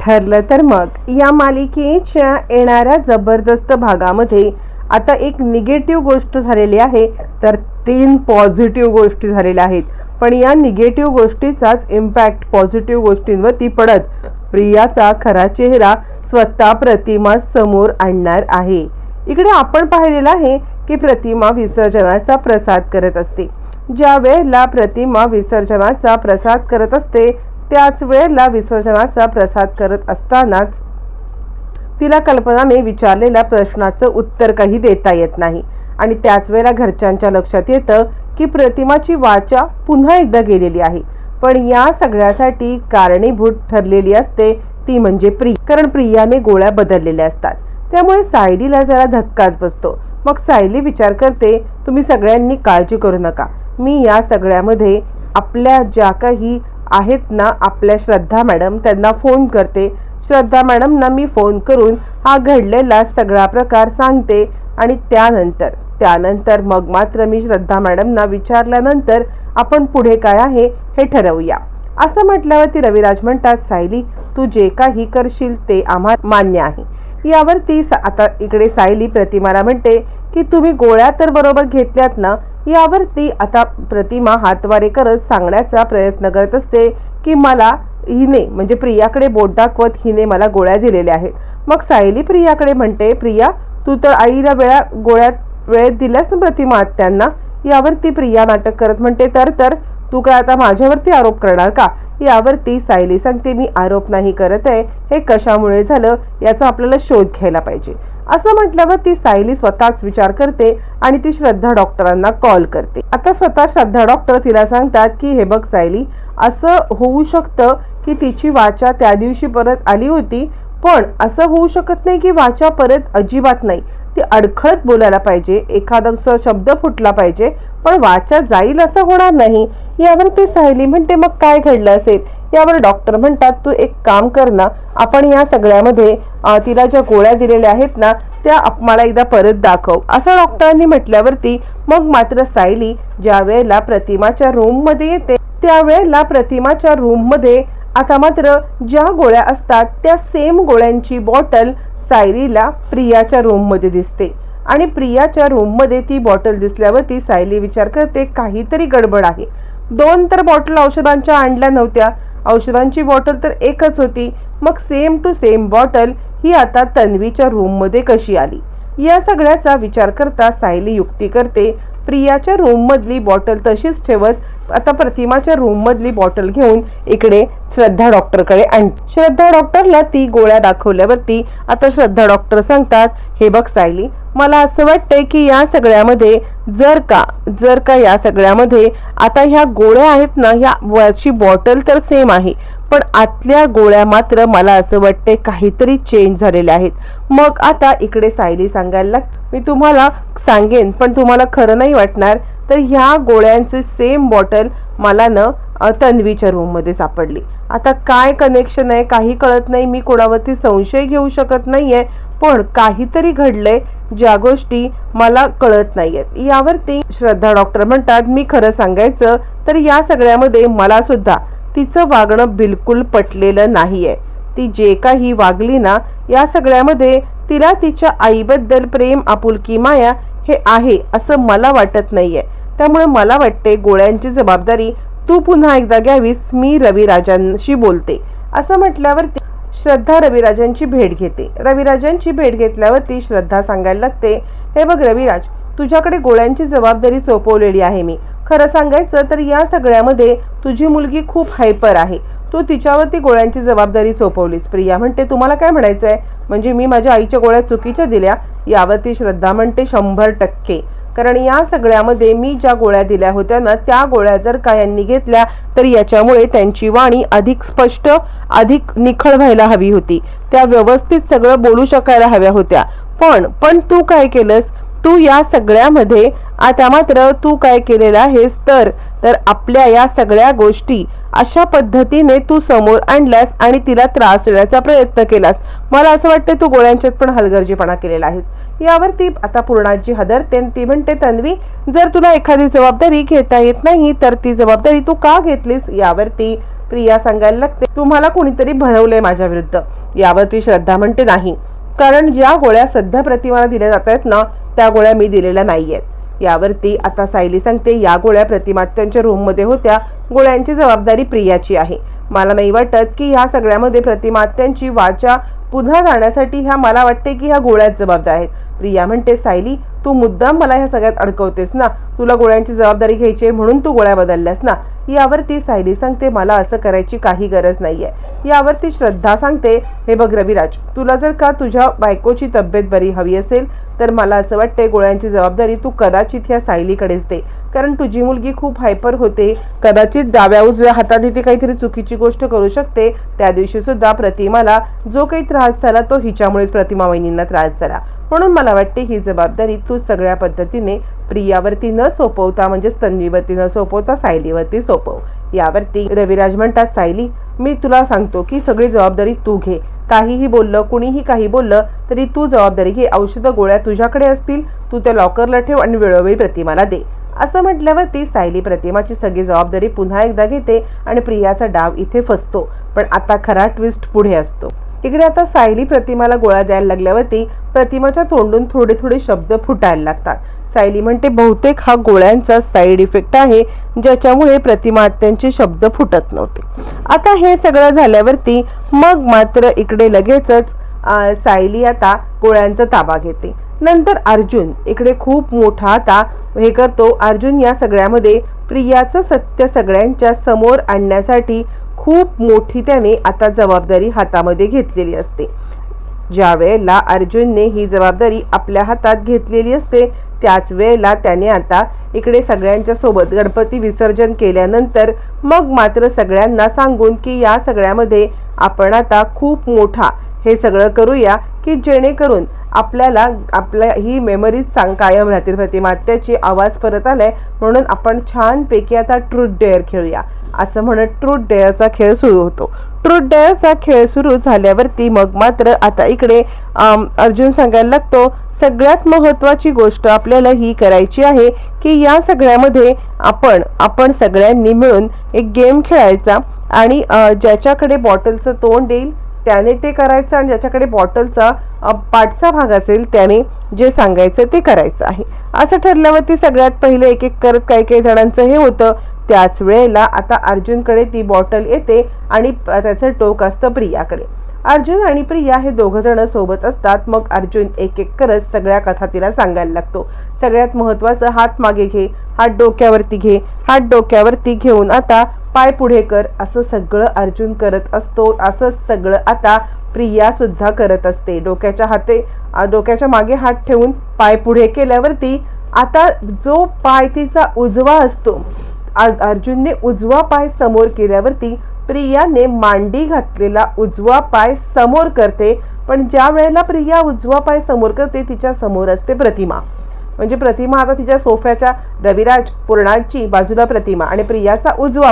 ठरलं तर मग या मालिकेच्या येणाऱ्या जबरदस्त भागामध्ये आता एक निगेटिव्ह गोष्ट झालेली आहे, तर 3 पॉझिटिव्ह गोष्टी झालेल्या आहेत. पण या निगेटिव्ह गोष्टीचाच इम्पॅक्ट पॉझिटिव्ह गोष्टींवरती पडत प्रियाचा खरा चेहरा स्वतः प्रतिमा समोर आणणार आहे. इकडे आपण पाहिलेलं आहे की प्रतिमा विसर्जनाचा प्रसाद करत असते. ज्या वेळेला प्रतिमा विसर्जनाचा प्रसाद करत असते त्याच वेळेला विसर्जनाचा प्रसाद करत असतानाच तिला कल्पनाने विचारलेल्या प्रश्नाचं उत्तर काही देता येत नाही आणि त्याच वेळेला घरच्यांच्या लक्षात येतं की प्रतिमाची वाचा पुन्हा एकदा गेलेली आहे. पण या सगळ्यासाठी कारणीभूत ठरलेली असते ती म्हणजे प्रिया, कारण प्रियाने गोळ्या बदललेल्या असतात. त्यामुळे सायलीला जरा धक्काच बसतो. मग सायली विचार करते, तुम्ही सगळ्यांनी काळजी करू नका, मी या सगळ्यामध्ये आपल्या ज्या काही आहेत ना आपल्या श्रद्धा मॅडम त्यांना फोन करते. श्रद्धा मॅडमना मी फोन करून हा घडलेला सगळा प्रकार सांगते आणि त्यानंतर मग मात्र मी श्रद्धा मॅडमना विचारल्यानंतर आपण पुढे काय आहे हे ठरवूया. असं म्हटल्यावरती रविराज म्हणतात, सायली तू जे काही करशील ते आम्हाला मान्य आहे. यावरती आता इकडे सायली प्रतिमाला म्हणते की तुम्ही गोळ्या तर बरोबर घेतल्यात ना. यावरती आता प्रतिमा हातवारे करत सांगण्याचा प्रयत्न करत असते की मला हिने म्हणजे प्रियाकडे बोट दाखवत हिने मला गोळ्या दिलेल्या आहेत. मग सायली प्रियाकडे म्हणते, प्रिया तू तर आईला वेळेत दिल्यास ना प्रतिमा आत्यांना. यावरती प्रिया नाटक करत म्हणते, तर तू काय आता माझ्यावरती आरोप करणार का. यावरती सायली सांगते, मी आरोप नाही करत आहे, हे कशामुळे झालं याचा आपल्याला शोध घ्यायला पाहिजे. असं म्हटल्यावर ती सायली स्वतःच विचार करते आणि ती श्रद्धा डॉक्टरांना कॉल करते. आता स्वतः श्रद्धा डॉक्टर तिला सांगतात की हे बघ सायली, असं होऊ शकतं की तिची वाचा त्या दिवशी परत आली होती, पण असं होऊ शकत नाही की वाचा परत अजिबात नाही. ती अडखळत बोलायला पाहिजे, एखादा शब्द फुटला पाहिजे, पण वाचा जाईल असं होणार नाही. यावर ती सायली म्हणते, मग काय घडलं असेल. यावर डॉक्टर म्हणतात, तू एक काम कर ना, आपण या सगळ्यामध्ये तिला ज्या गोळ्या दिलेल्या आहेत ना त्या मला एकदा परत दाखव, असं डॉक्टरांनी म्हटल्यावरती मग मात्र सायली ज्या वेळेला प्रतिमाच्या रूममध्ये येते त्यावेळेला प्रतिमाच्या रूममध्ये आता मात्र ज्या गोळ्या असतात त्या सेम गोळ्यांची बॉटल सायलीला प्रियाच्या रूममध्ये दिसते आणि प्रियाच्या रूममध्ये ती बॉटल दिसल्यावरती सायली विचार करते काहीतरी गडबड आहे. 2 तर बॉटल औषधांच्या आणल्या नव्हत्या, औषधांची बॉटल तर एकच होती, मग सेम टू सेम बॉटल ही आता तन्वीच्या रूममध्ये कशी आली. या सगळ्याचा विचार करता सायली युक्ती करते, प्रियाच्या रूममधली बॉटल तशीच ठेवत आता प्रतिमाच्या रूममधली बॉटल घेऊन इकडे श्रद्धा डॉक्टरकडे आणते. श्रद्धा डॉक्टरला ती गोळ्या दाखवल्यावरती आता श्रद्धा डॉक्टर सांगतात, हे बघ सायली, मला असं वाटतंय की या सगळ्यामध्ये जर का या सगळ्यामध्ये आता ह्या गोळ्या आहेत ना, ह्या वरची बॉटल तर सेम आहे, पण आतल्या गोळ्या मात्र मला असं वाटतंय काहीतरी चेंज झालेल्या आहेत. मग आता इकडे सायली सांगायला मी तुम्हाला सांगेन पण तुम्हाला खरं नाही वाटणार, तर ह्या गोळ्यांचे सेम बॉटल मला न तन्वीच्या रूममध्ये सापडली. आता काय कनेक्शन आहे काही कळत नाही, मी कोणावरती संशय घेऊ शकत नाहीये, पण काहीतरी घडलंय ज्या गोष्टी मला कळत नाहीयेत. यावरती श्रद्धा डॉक्टर म्हणतात, मी खरं सांगायचं तर या सगळ्यामध्ये मला सुद्धा तिचं वागणं बिलकुल पटलेलं नाहीये. ती जे काही वागली ना या सगळ्यामध्ये तिला तिच्या आईबद्दल प्रेम आपुलकी माया हे आहे असं मला वाटत नाहीये. त्यामुळे मला वाटते गोळ्यांची जबाबदारी तू पुन्हा एकदा घ्यावीस, मी रविराजांशी बोलते. असं म्हटल्यावरती श्रद्धा रविराजांची भेट घेते. रविराजांची भेट घेतल्यावरती श्रद्धा सांगायला लागते, हे बघ रविराज, तुझ्याकडे गोळ्यांची जबाबदारी सोपवलेली आहे मी. खरं सांगायचं तर या सगळ्यामध्ये तुझी मुलगी खूप हायपर आहे, तू तिच्यावरती गोळ्यांची जबाबदारी सोपवलीस. प्रिया म्हणते, तुम्हाला काय म्हणायचं आहे, म्हणजे मी माझ्या आईच्या गोळ्या चुकीच्या दिल्या. यावरती श्रद्धा म्हणते, 100%, कारण या सगळ्यामध्ये मी ज्या गोळ्या दिल्या होत्या ना त्या गोळ्या जर का यांनी घेतल्या तर याच्यामुळे त्यांची वाणी अधिक स्पष्ट अधिक निखळ व्हायला हवी होती, त्या व्यवस्थित सगळं बोलू शकायला हव्या होत्या. पण तू काय केलंस, तू या सगळ्यामध्ये आता मात्र तू काय केलेलं आहेस तर आपल्या या सगळ्या गोष्टी अशा पद्धतीने तू समोर आणल्यास आणि तिला त्रास देण्याचा प्रयत्न केलास. मला असं वाटतं तू गोळ्यांच्यात पण हलगर्जीपणा केलेला आहेस. यावरती आता पूर्णाजी हदरते, ती म्हणते, तन्वी, जर तुला एखादी जबाबदारी घेता येत नाही तर ती जबाबदारी तू का घेतलीस. यावरती प्रिया सांगायला लागते, तुम्हाला कोणीतरी भरवलंय माझ्या विरुद्ध. यावरती श्रद्धा म्हणते, नाही, कारण ज्या गोळ्या सध्या प्रतिमाला दिल्या जात आहेत ना, त्या गोळ्या मी दिलेल्या नाहीयेत. यावरती आता सायली सांगते, या गोळ्या प्रतिमात्यांच्या रूममध्ये होत्या, गोळ्यांची जबाबदारी प्रियाची आहे. मला नाही वाटत की ह्या सगळ्यामध्ये प्रतिमात्यांची वाचा पुन्हा जाण्यासाठी मला वाटते की ह्या गोळ्याच जबाबदार आहेत. प्रिया म्हणते, सायली, तू मुद्दाम मला ह्या सगळ्यात अडकवतेस ना, तुला गोळ्यांची जबाबदारी घ्यायची आहे म्हणून तू गोळ्या बदलल्यास ना. यावरती सायली सांगते, मला असं करायची काही गरज नाहीये. यावरती श्रद्धा सांगते, हे बघ रविराज, तुला जर का तुझ्या बायकोची तब्येत बरी हवी असेल तर मला असं वाटतंय गोळ्यांची जबाबदारी तू कदाचित ह्या सायलीकडेच दे, कारण तुझी मुलगी खूप हायपर होते, कदाचित डाव्या उजव्या हाताने ती काहीतरी चुकीची गोष्ट करू शकते. त्या दिवशी सुद्धा प्रतिमाला जो काही त्रास झाला तो हिच्यामुळेच प्रतिमा वहिनींना त्रास झाला, म्हणून मला वाटते ही जबाबदारी तू सगळ्या पद्धतीने प्रियावरती न सोपवता, म्हणजेच तन्वीवरती न सोपवता सायलीवरती सोपव. यावरती रविराज म्हणतात, सायली, मी तुला सांगतो की सगळी जबाबदारी तू घे. काहीही बोललं, कुणीही काही बोललं तरी तू जबाबदारी घे. औषधं गोळ्या तुझ्याकडे असतील, तू त्या लॉकरला ठेव आणि वेळोवेळी प्रतिमाला दे. असं म्हटल्यावरती सायली प्रतिमाची सगळी जबाबदारी पुन्हा एकदा घेते आणि प्रियाचा डाव इथे फसतो. पण आता खरा ट्विस्ट पुढे असतो. इकडे आता सायली प्रतिमाला गोळ्या द्यायला लागल्यावरती प्रतिमाच्या तोंडून थोडे थोडे शब्द फुटायला लागतात. सायली म्हणते, बहुतेक हा गोळ्यांचा साईड इफेक्ट आहे ज्याच्यामुळे प्रतिमा त्यांचे शब्द फुटत नव्हते. आता हे सगळं झाल्यावरती मग मात्र इकडे लगेचच सायली आता गोळ्यांचा ताबा घेते. नंतर अर्जुन इकडे खूप मोठा आता हे करतो. अर्जुन या सगळ्यामध्ये प्रियाचं सत्य सगळ्यांच्या समोर आणण्यासाठी खूप मोठी त्याने आता जबाबदारी हातामध्ये घेतलेली असते. ज्या वेळेला अर्जुनने ही जबाबदारी आपल्या हातात घेतलेली असते त्याच वेळेला त्याने आता इकडे सगळ्यांच्या सोबत गणपती विसर्जन केल्यानंतर मग मात्र सगळ्यांना सांगून की या सगळ्यामध्ये आपण आता खूप मोठा हे सगळं करूया की जेणेकरून आपल्याला आपल्या ही मेमरीज कायम राहतील. प्रतिमात्याची आवाज परत आलाय म्हणून आपण छानपैकी आता ट्रूथ डेअर खेळूया असं म्हणत ट्रूथ डेअरचा खेळ सुरू होतो. ट्रूथ डेअरचा खेळ सुरू झाल्यावरती मग मात्र आता इकडे अर्जुन सांगायला लागतो, सगळ्यात महत्त्वाची गोष्ट आपल्याला ही करायची आहे की या सगळ्यामध्ये आपण सगळ्यांनी मिळून एक गेम खेळायचा आणि ज्याच्याकडे बॉटलचं तोंड येईल त्याने ते करायचं आणि ज्याच्याकडे बॉटलचा पाठचा भाग असेल त्याने जे सांगायचं ते करायचं आहे. असं ठरल्यावरती सगळ्यात पहिले एक एक करत काही जणांचं हे होतं. त्याच वेळेला आता अर्जुनकडे ती बॉटल येते आणि त्याचं टोक असतं प्रियाकडे. अर्जुन आणि प्रिया हे दोघं जण सोबत असतात. मग अर्जुन एक एक करत सगळ्या कथा तिला सांगायला लागतो. सगळ्यात महत्त्वाचं, हात मागे घे, हात डोक्यावरती घे, हात डोक्यावरती घेऊन आता पाय पुढे कर, असं सगळं अर्जुन करत असतो. असं सगळं आता प्रिया सुद्धा करत असते. डोक्याच्या मागे हात ठेवून पाय पुढे केल्यावरती आता जो पाय तिचा उजवा असतो, अर्जुनने उजवा पाय समोर केल्यावरती प्रियाने मांडी घातलेला उजवा पाय समोर करते. पण ज्या वेळेला प्रिया उजवा पाय समोर करते तिच्या समोर असते प्रतिमा. म्हणजे प्रतिमा आता तिच्या सोफ्याच्या रविराज पूर्णाची बाजूला प्रतिमा आणि प्रियाचा उजवा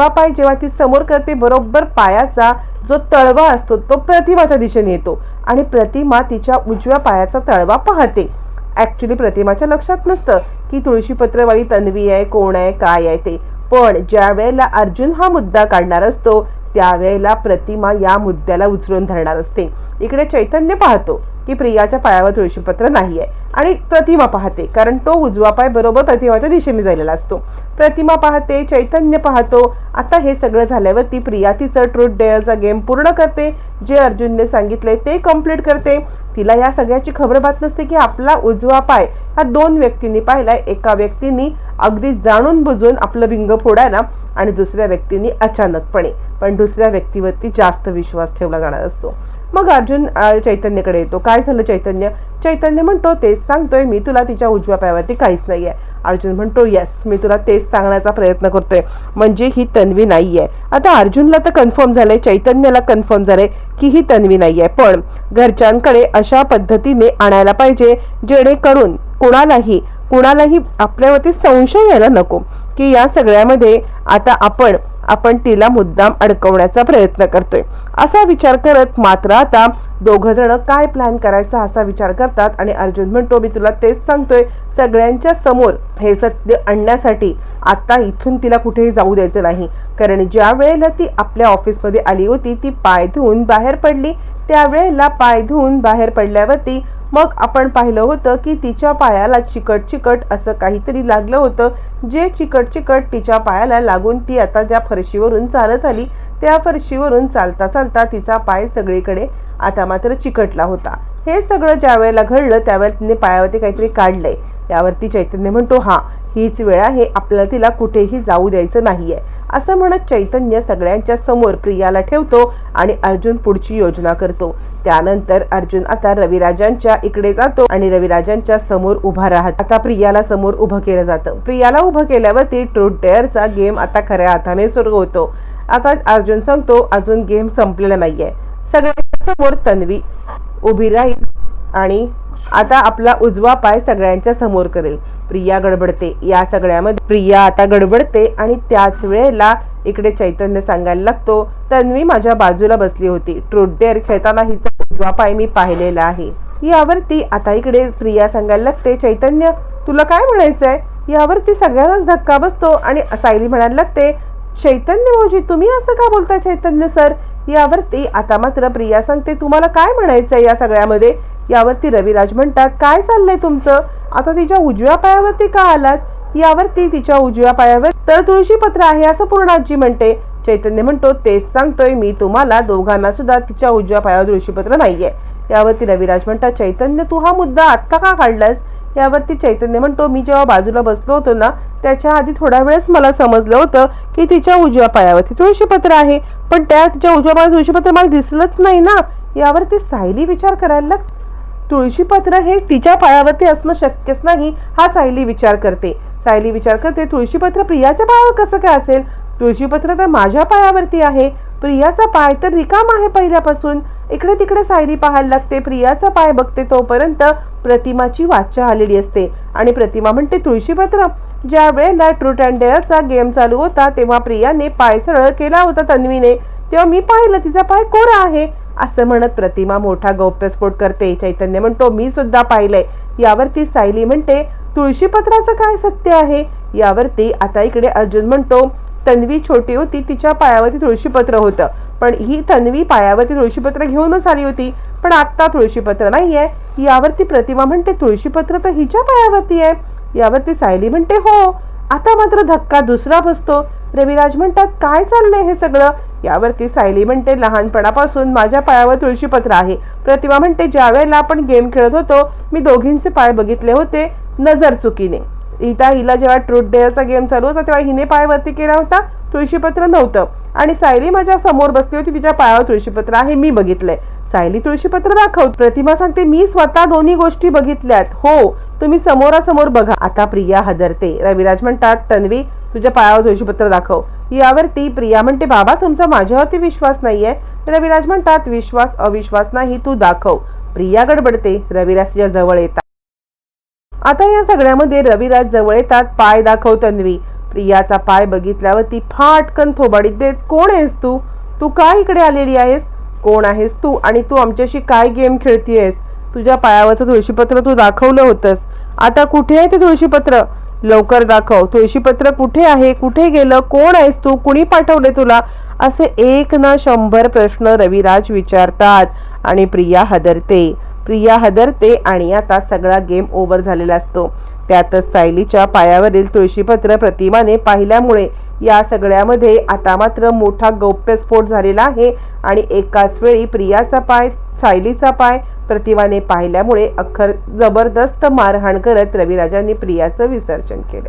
पाय जेव्हा ती समोर करते बरोबर पायाचा जो तळवा असतो तो प्रतिमाच्या दिशेने येतो आणि प्रतिमा तिच्या उजव्या पायाचा तळवा पाहते. ऍक्च्युली प्रतिमाच्या लक्षात नसतं की तुळशीपत्रवाली तन्वी आहे, कोण आहे, काय आहे ते. पण ज्या वेळेला अर्जुन हा मुद्दा काढणार असतो त्यावेळेला प्रतिमा या मुद्द्याला उचलून धरणार असते. इकडे चैतन्य पाहतो की प्रियाच्या पायावर तुळशीपत्र नाहीये आणि प्रतिमा पाहते कारण तो उजवा पाय बरोबर प्रतिमाच्या दिशेने जायला असतो. प्रतिमा पाहते, चैतन्य पाहतो. आता हे सगळं झाल्यावरती प्रिया तिचं ट्रूथ डेअरचा गेम पूर्ण करते. जे अर्जुनने सांगितले ते कंप्लीट करते. तिला या सगळ्याची खबरबात नसते की आपला उजवा पाय हा दोन व्यक्तींनी पाहिलाय. एका व्यक्तींनी अगदी जाणून बुजून आपलं भिंग फोडायला आणि दुसऱ्या व्यक्तींनी अचानकपणे, पण दुसऱ्या व्यक्तीवरती जास्त विश्वास ठेवला जाणार असतो. मग अर्जुन चैतन्यकडे येतो. काय झालं चैतन्य म्हणतो, तेच सांगतोय मी तुला, तिच्या उजव्या पायावरती काहीच नाहीये. अर्जुन म्हणतो, येस, मी तुला तेच सांगण्याचा प्रयत्न करतोय, म्हणजे ही तन्वी नाहीये. आता अर्जुनला तर कन्फर्म झालंय, चैतन्याला कन्फर्म झालंय की ही तन्वी नाहीये. पण घरच्यांकडे अशा पद्धतीने आणायला पाहिजे जेणेकरून कुणालाही आपल्यावरती संशय यायला नको की या सगळ्यामध्ये आता आपण तिला मुद्दाम अडकवण्याचा प्रयत्न करतोय. असा विचार करत मात्र आता दोघं जण काय प्लॅन करायचा असा विचार करतात आणि अर्जुन म्हणतो मी तुला तेच सांगतोय, सगळ्यांच्या समोर हे सत्य आणण्यासाठी आता इथून तिला कुठेही जाऊ द्यायचं नाही. कारण ज्या वेळेला ती आपल्या ऑफिसमध्ये आली होती ती पाय धुवून बाहेर पडली, त्यावेळेला पाय धुवून बाहेर पडल्यावरती मग आपण पाहिलं होतं की तिच्या पायाला चिकट चिकट असं काहीतरी लागलं होतं, जे चिकट चिकट तिच्या पायाला लागून ती आता ज्या फरशीवरून चालत आली त्या फरशीवरून चालता चालता तिचा पाय सगळीकडे आता मात्र चिकटला होता. हे सगळं ज्या वेळेला घडलं त्यावेळेला तिने पायावरती काहीतरी काढलंय. यावरती चैतन्य म्हणतो हा हीच वेळ आहे, आपल्याला तिला कुठेही जाऊ द्यायचं नाहीये. असं म्हणत चैतन्य सगळ्यांच्या समोर प्रियाला ठेवतो आणि अर्जुन पुढची योजना करतो. त्यानंतर अर्जुन आता रविराजांच्या इकडे जातो आणि रविराजांच्या समोर उभा राहत आता प्रियाला समोर उभं केलं जातं. प्रियाला उभं केल्यावरती ट्रूथ डेअरचा गेम आता खऱ्या अर्थाने सुरू होतो. आता अर्जुन सांगतो अजून गेम संपलेला नाहीये. सगळ्यांच्या समोर तन्वी उभी राहील आणि आता आपला उजवा पाय सगळ्यांच्या समोर करेल. प्रिया गडबडते. या सगळ्यामध्ये प्रिया आता गडबडते आणि त्याच वेळेला इकडे चैतन्य सांगायला लागतो तन्वी माझ्या बाजूला बसली होती, ट्रूथ डेअर खेळताना हिचा उजवा पाय मी पाहिलेला आहे. यावरती आता इकडे प्रिया सांगायला लागते चैतन्य तुला काय म्हणायचंय. यावरती सगळ्यांनाच धक्का बसतो आणि सायली म्हणायला लागते चैतन्य भाऊजी तुम्ही असं का बोलताय चैतन्य सर. यावरती आता मात्र प्रिया सांगते तुम्हाला काय म्हणायचंय या सगळ्यामध्ये. यावरती रविराज म्हणतात काय चाललंय तुमचं, आता तिच्या उजव्या पायावरती का आलात. यावरती तिच्या उजव्या पायावर तर तुळशीपत्र आहे असं पूर्णाजी म्हणते. चैतन्य म्हणतो तेच सांगतोय मी तुम्हाला दोघांना सुद्धा तिच्या उजव्या पायावर तुळशीपत्र नाहीये. यावरती रविराज म्हणतात चैतन्य तू हा मुद्दा आत्ता का काढलास. यावरती चैतन्य म्हणतो मी जेव्हा बाजूला बसलो होतो ना त्याच्या आधी थोड्या वेळेस मला समजलं होतं की तिच्या उजव्या पायावरती तुळशीपत्र आहे, पण त्या तिच्या उजव्या पायावर तुळशीपत्र मला दिसलंच नाही ना. यावरती सायली विचार करायला लागते तुळशीपत्र हे तिच्या पायावरती असणं शक्यच नाही हा सायली विचार करते. सायली विचार करते तुळशीपत्र प्रियाच्या पायावर कसं काय असेल, तुळशीपत्र तर माझ्या पायावरती आहे, प्रियाचा पाय तर रिकाम आहे पहिल्यापासून. इकडे तिकडे सायली पाहायला लागते. प्रियाचा पाय बघते तोपर्यंत प्रतिमाची वाचा आलेली असते आणि प्रतिमा म्हणते तुळशीपत्र. ज्या वेळेला ट्रूथ अँड डेअरचा गेम चालू होता तेव्हा प्रियाने पाय सरळ केला होता तन्वीने, तेव्हा मी पाहिलं तिचा पाय कोरा आहे. असं म्हणत प्रतिमा मोठा गौप्यस्फोट करते. चैतन्य म्हणतो मी सुद्धा पाहिलंय. यावरती सायली म्हणते तुळशीपत्राचं काय सत्य आहे. यावरती आता इकडे अर्जुन म्हणतो तन्वी छोटी होती तिच्या पायावरती तुळशीपत्र होतं, पण ही तन्वी पायावरती तुळशीपत्र घेऊनच आली होती, पण आता तुळशीपत्र नाहीये. यावरती प्रतिमा म्हणते तुळशीपत्र तर हिच्या पायावरती आहे. यावरती सायली म्हणते हो. आता मात्र धक्का दुसरा बसतो. रविराज म्हणतात काय चाललंय हे सगळं. यावरती सायली म्हणते लहानपणापासून माझ्या पायावर तुळशीपत्र आहे. प्रतिमा म्हणते ज्या वेळेला आपण गेम खेळत होतो मी दोघींचे पाय बघितले होते नजर चुकीने. हिला जेव्हा ट्रूथ डेअरचा गेम चालू होता तेव्हा हिने पाय वरती केला होता, तुळशीपत्र नव्हतं, आणि सायली माझ्या समोर बसली होती तिच्या पायावर तुळशीपत्र आहे मी बघितलंय. सायली तुळशीपत्र दाखव. प्रतिमा सांगते मी स्वतः दोन्ही गोष्टी बघितल्यात. हो तुम्ही समोरासमोर बघा. आता प्रिया हदरते. रविराज म्हणतात तन्वी तुझ्या पायावर तुळशीपत्र दाखव. यावरती प्रिया म्हणते बाबा तुमचा माझ्यावरती विश्वास नाहीये. रविराज म्हणतात विश्वास अविश्वास नाही तू दाखव. प्रिया गडबडते. रविराज तिच्या जवळ येतात. आता या सगळ्यामध्ये रविराज जवळ येतात. पाय दाखव तन्वी. प्रियाचा पाय बघितल्यावरती फाटकन थोबाडीत देत कोण आहेस तू, तू काय इकडे आलेली आहेस, कोण आहेस तू आणि तू आमच्याशी काय गेम खेळतीयेस. तुझ्या पायावरचं तुळशीपत्र तू दाखवलं होतंस, आता कुठे आहे ते तुळशीपत्र, लवकर दाखव. तुळशीपत्र कुठे आहे, कुठे गेलं, कोण आहेस तू, कुणी पाठवले तुला. असे 1 ना 100 प्रश्न रविराज विचारतात आणि प्रिया हदरते आणि आता सगळा गेम ओव्हर झालेला असतो. त्यातच सायलीच्या पायावरील तुळशीपत्र प्रतिमाने पाहिल्यामुळे या सगळ्यामध्ये आता मात्र मोठा गौप्यस्फोट झालेला आहे आणि एकाच वेळी प्रियाचा पाय, सायलीचा पाय प्रतिमाने पाहिल्यामुळे अखेर जबरदस्त मारहाण करत रविराजांनी प्रियाचं विसर्जन केलं.